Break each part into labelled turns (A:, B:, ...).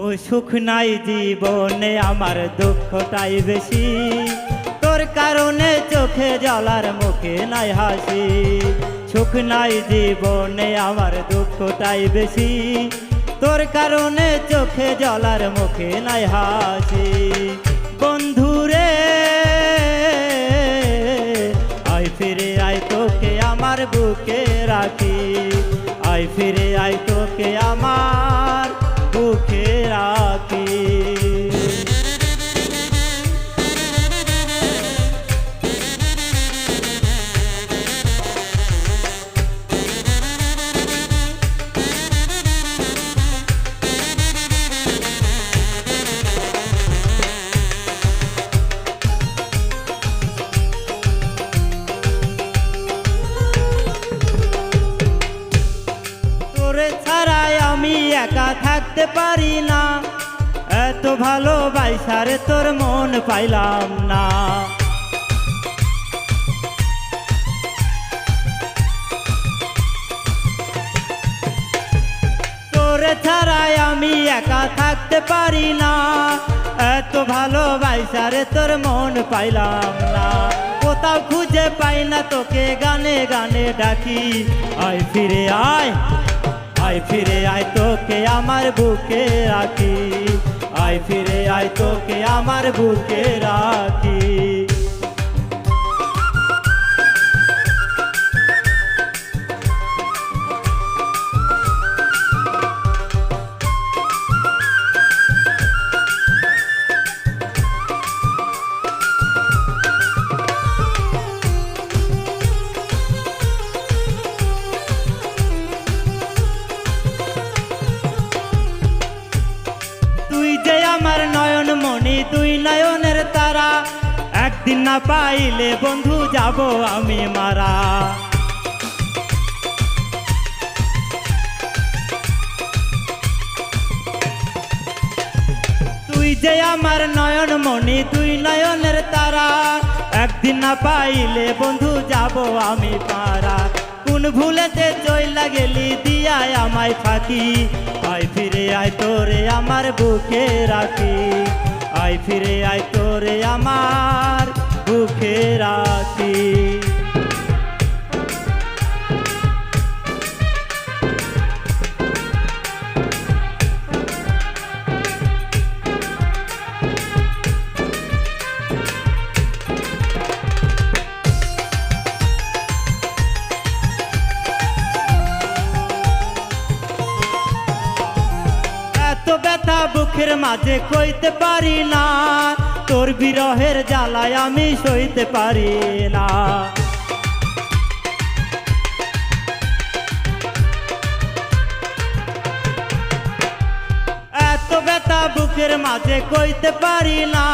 A: ও সুখ নাই জীবনে আমার দুঃখটাই বেশি, তোর কারণে চোখে জলার মুখে নাই হাসি। সুখ নাই জীবনে আমার দুঃখটাই বেশি, তোর কারণে চোখে জলার মুখে নাই হাসি। বন্ধুরে আয় ফিরে আয় তোকে আমার বুকে রাখি, আয় ফিরে আয় তোকে আমার বুকে রাখি। তোরে ছাড়াই আমি একা থাকতে পারি না, এত ভালোবাসারে তোর মন পাইলাম না। তোরে ছাড়াই আমি একা থাকতে পারি না, এত ভালোবাসারে তোর মন পাইলাম না। কোথাও খুঁজে পাই না তোকে, গানে গানে ডাকি, আয় ফিরে আয়, আয় ফিরে আয় তোকে আমার বুকে রাখি, আয় ফিরে আয় তোকে আমার বুকে রাখি। তুই যে আমার নয়ন মণি, তুই নয়নের তারা, একদিন না পাইলে বন্ধু যাব আমি মারা। তুই যে আমার নয়ন মণি, তুই নয়নের তারা, একদিন না পাইলে বন্ধু যাব আমি মারা। কোন ভুলেতে চইলা গেলি দিয়ায় আমায় ফাঁকি, আয় ফিরে আয় তোরে আমার বুকে রাখি, আয় ফিরে আয় তোরে আমার বুকে রাখি। ব্যথা বুকের মাঝে কইতে পারি না, তোর বিরহের জ্বালায় আমি সইতে পারি না। এত ব্যথা বুকের মাঝে কইতে পারি না,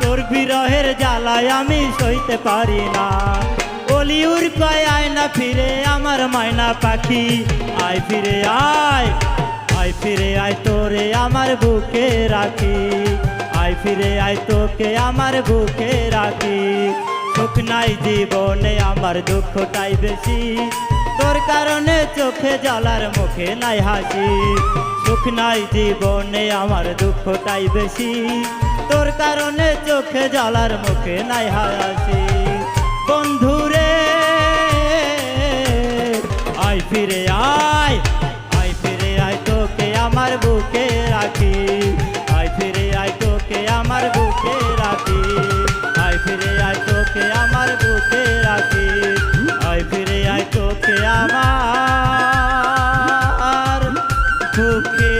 A: তোর বিরহের জ্বালায় আমি সইতে পারি না। অলিউর কয় আয় না ফিরে আমার ময়না পাখি, আয় ফিরে আয়, আয় ফিরে আয় তোরে আমার বুকে রাখি, আয় ফিরে আয় তোকে আমার বুকে রাখি। সুখ নাই জীবনে আমার দুঃখটাই বেশি, তোর কারণে চোখে জলার মুখে নাই হাসি। সুখ নাই জীবনে আমার দুঃখটাই বেশি, তোর কারণে চোখে জলার মুখে নাই হাসি। বন্ধুরে আয় ফিরে আয়, আয় ফিরে আয় তোকে আমার বুকে রাখি, আয় ফিরে আয় তোকে আমার বুকে রাখি, আয় ফিরে আয় তোকে আমার বুকে রাখি, আয় ফিরে আয় তোকে আমার বুকে